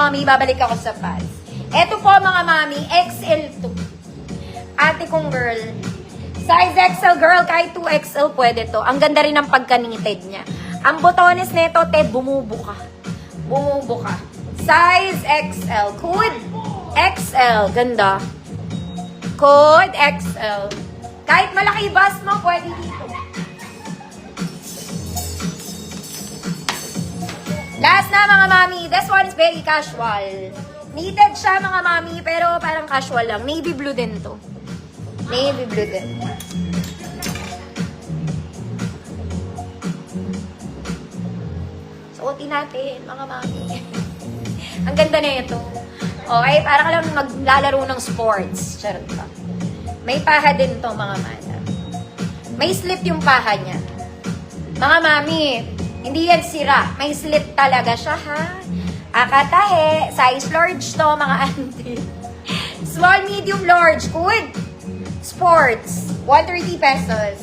mami, babalik ako sa pants. Eto po mga mami, XL2. Ate kong girl. Size XL girl, kahit 2XL pwede to. Ang ganda rin ng pagkanited niya. Ang botones nito, te, bumubuka. Bumubuka. Size XL. Code XL. Ganda. Code XL. Kahit malaki bust mo, pwede dito. Last na mga mami, this one is very casual. Needed siya mga mami, pero parang casual lang. Navy blue din to. Navy blue din. Suotin natin mga mami. Ang ganda na ito. Okay, para ka lang maglalaro ng sports. Charot ka. May paha din to mga mana. May slip yung paha niya. Mga mami, hindi yan sira. May slip talaga siya, ha? Akatahe, size large to, mga auntie. Small, medium, large. Good. Sports. 130 pesos.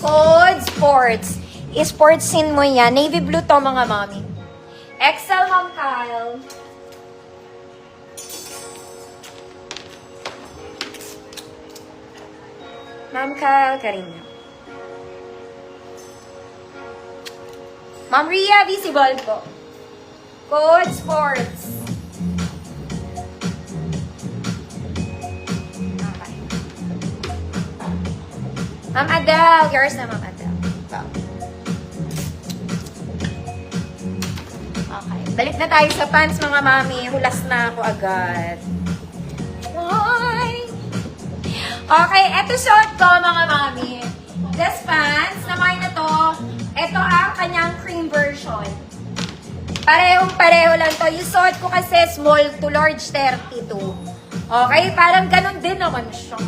Code sports. I-sportsin mo yan. Navy blue to, mga mami. XL, Ma'am Kyle. Ma'am Kyle, Karina. Ma'am Ria, visible po. Code sports. Okay. Ma'am Adele, yours na Ma'am Adele. Wow. Okay. Balik na tayo sa pants mga mami. Hulas na ako agad. Ay. Okay, eto suot ko mga mami. This pants, naman na to. Ito ang kanyang cream version. Parehong-pareho lang to. Yung suot ko kasi small to large 32. Okay, parang ganun din naman siya.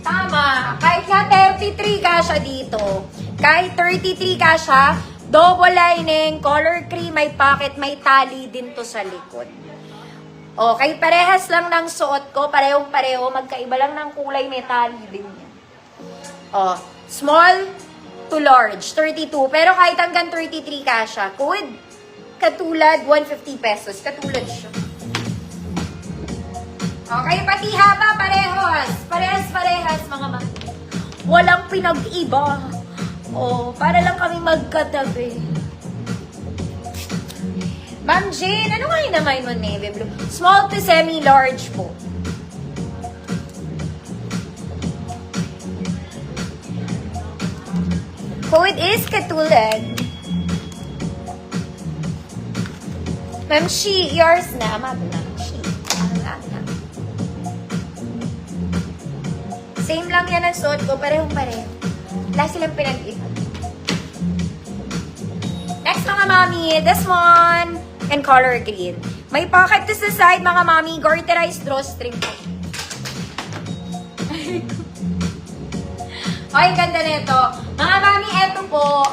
Tama. Kahit nga 33 ka siya dito. Kahit 33 ka siya, double lining, color cream, may pocket, may tali din to sa likod. Okay, parehas lang ng suot ko, parehong-pareho, magkaiba lang ng kulay, may tali din yan. Oh, small to large, 32. Pero kahit hanggang 33 ka siya, katulad 150 pesos, katulad siya. Okay, pati haba, parehas. Parehas, mga mami. Walang pinag-iba. Oh, para lang kami magkatabi. Ma'am Jane, ano nga yung naman mo, navy blue? Small to semi-large po. Code is katulad. Ma'am She, yours na. Ma'am She. Same lang yan ang suot ko. Parehong-pareho. Wala silang pinag-iba. Next mga mami, this one in color green. May pocket to sa side mga mami. Garterized drawstring po. Okay, ganda nito. Mga mami, eto po.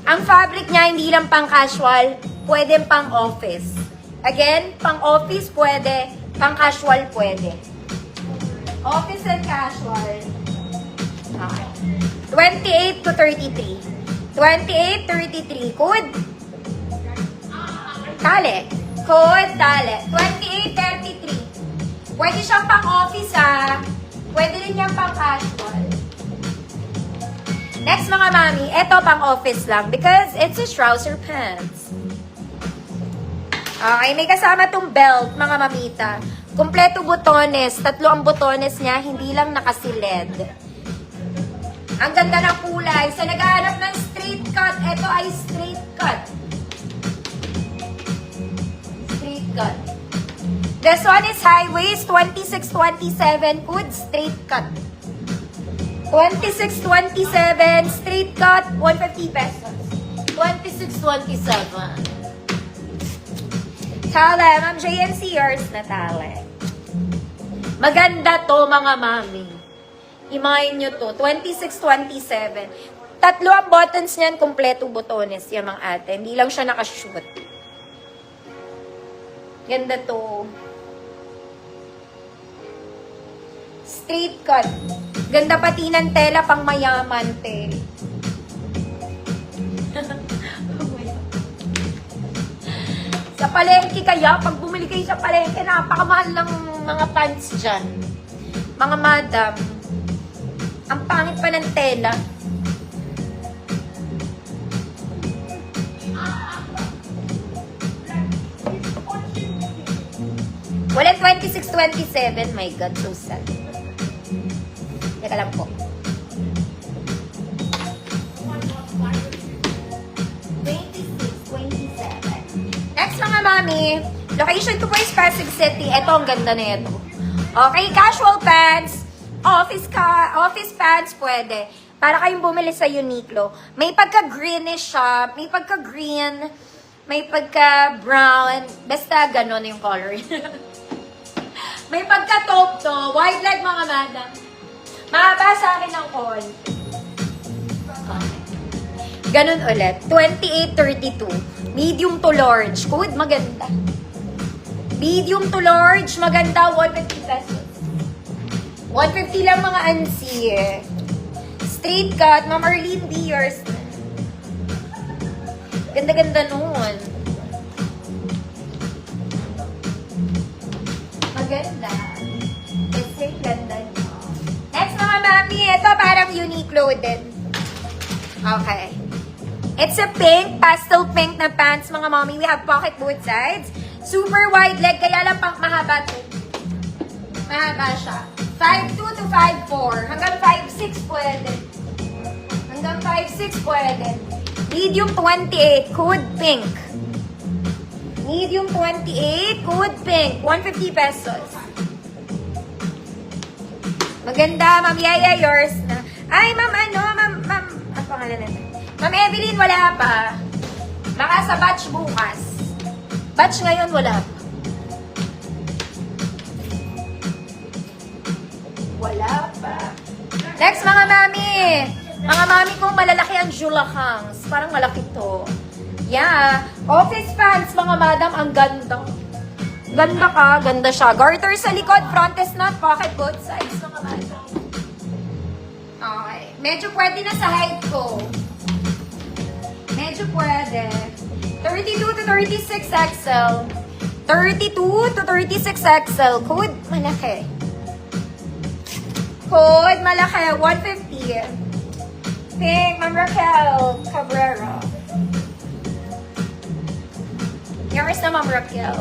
Ang fabric niya hindi lang pang casual. Pwede pang office. Again, pang office pwede. Pang casual pwede. Office and casual. Okay. 28 to 33. 28, 33. Code? Tali. Code, tali. 28, 33. Pwede siyang pang office, ha. Pwede rin niyang pang casual. Next, mga mami, ito pang office lang because it's a trouser pants. Okay, may kasama tong belt, mga mamita. Kompleto butones. 3 ang butones niya, hindi lang nakasilid. Ang ganda ng kulay. Sa naghahanap ng straight cut, ito ay straight cut. Straight cut. This one is high waist, 26-27. Good, straight cut. 26-27, straight cut, 150 pesos. 26-27. Tale, Ma'am JNC, yours na tale. Maganda to, mga mami. Imayin nyo to. 26-27. 3 ang buttons niyan, kompleto botones yan, mga ate. Hindi lang siya nakashoot. Ganda to. Straight cut. Ganda pati ng tela pang mayaman, te. Sa palengke kaya, pag bumili kayo sa palengke, napakamahal ng mga pants dyan. Mga madam, ang pangit pa ng tela. Walang 26-27. My God, so sad. Teka lang po. 26-27. Next mga mami, location ko po is Pasig City. Ito, ang ganda na ito. Okay, casual pants. Office pants, pwede. Para kayong bumili sa Uniqlo. May pagka-greenish siya. May pagka-green. May pagka-brown. Basta ganon yung color. May pagka-taupe to. Wide leg mga madam. Mahaba sa akin ng konti. Ganon ulit. 28-32. Medium to large. Code, maganda. Medium to large, maganda. 150 pesos. 150 lang mga ansi. Straight cut. Ma'am Arlene Beers. Ganda-ganda nun. Maganda. Kasi ganda nyo. Next mga mami, ito parang Uniqlo din. Okay. It's a pink, pastel pink na pants mga mami. We have pocket both sides. Super wide leg, kaya lang pang mahaba to. Mahaba siya. 5'2 to 5'4. Hanggang 5'6 pwede. Hanggang 5'6 pwede. Medium 28, code pink. Medium 28, code pink. 150 pesos. Maganda, Ma'am Yaya, yours na. Ay, Ma'am, ang pangalan natin. Ma'am Evelyn, wala pa. Baka sa batch bukas. Batch ngayon, wala pa. Wala pa. Next, mga mami. Mga mami kong malalaki ang julakangs. Parang malaki to. Yeah. Office pants, mga madam, ang ganda. Ganda ka, ganda siya. Garter sa likod, front is not, pocket both sides, mga madam. Okay. Medyo pwede na sa height ko. Medyo pwede. 32 to 36 XL. 32 to 36 XL. Code, malaki. Code, malaki. 150. Pink, Ma'am Raquel Cabrera. Yours na, Ma'am Raquel.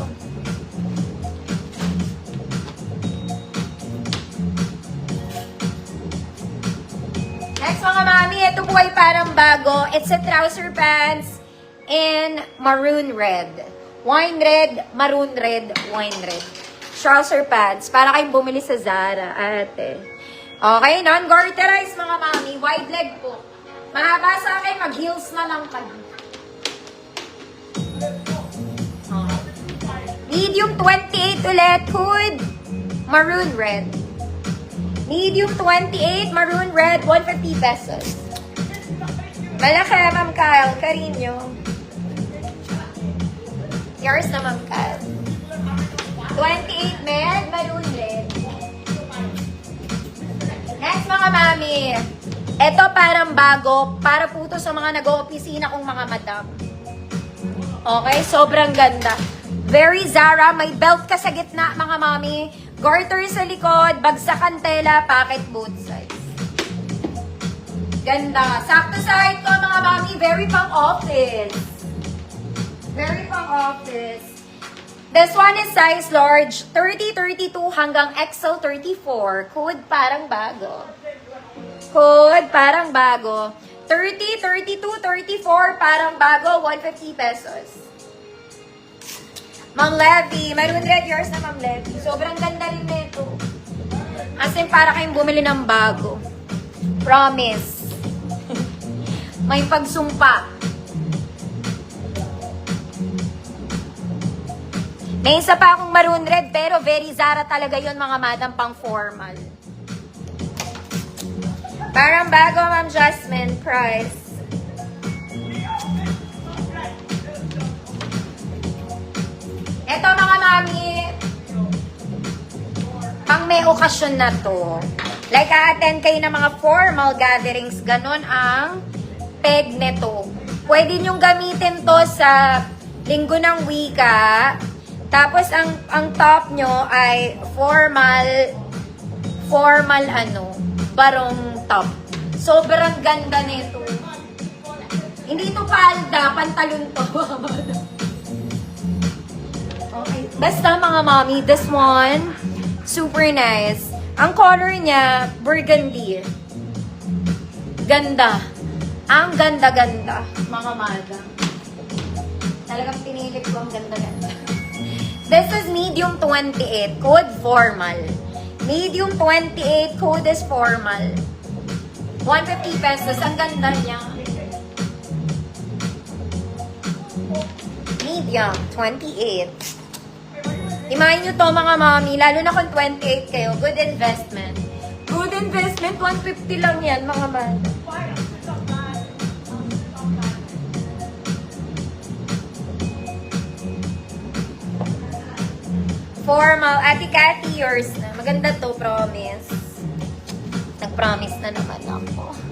Next mga mami, ito po ay parang bago. It's a trouser pants in maroon red. Wine red, maroon red, wine red. Trouser pants. Para kayong bumili sa Zara, ate. Okay, non-garterized mga mami. Wide leg po. Mahaba sa akin, mag-heels na lang kayo. Okay. Medium 28 ulit, hood. Maroon red. Medium 28, maroon red, 150 pesos. Malaki, Ma'am Kyle. Carino. Yours na, Ma'am Kyle. 28 med, maroon red. Next, mga mami. Ito parang bago. Para po to sa mga nag-o-opisina kong mga madam. Okay, sobrang ganda. Very Zara. May belt ka sa gitna, mga mami. Garter sa likod, bagsakan tela, pocket both sides. Ganda. Sakto sa height ko, mga mami. Very pang office. Very pang office. This one is size large. 30-32 hanggang XL 34. Code parang bago. Code parang bago. 30, 32, 34 parang bago. 150 pesos. Ma'am Levy, maroon red, yours na Ma'am Levy. Sobrang ganda rin nito. As in, para kayong bumili ng bago. Promise. May pagsumpa. May isa pa akong maroon red, pero very Zara talaga yon mga madam, pang formal. Parang bago, Ma'am Jasmine, price. Ito mga mami, pang may okasyon na to. Like, a-attend kayo ng mga formal gatherings, ganon ang peg nito. Pwede nyong gamitin to sa Linggo ng Wika. Tapos, ang top nyo ay formal barong top. Sobrang ganda nito. Hindi to palda, pantalon to. Okay. Basta mga mommy, this one, super nice. Ang color niya, burgundy. Ganda. Ang ganda-ganda, mga madam. Talagang pinili ko ang ganda-ganda. This is medium 28, code formal. Medium 28, code is formal. 150 pesos, ang ganda niya. Medium 28. Imahin nyo to mga mami, lalo na kung 28 kayo, good investment. Good investment, 150 lang yan mga madam. Formal. Ate Cathy, yours na. Maganda to, promise. Nag-promise na naman ako.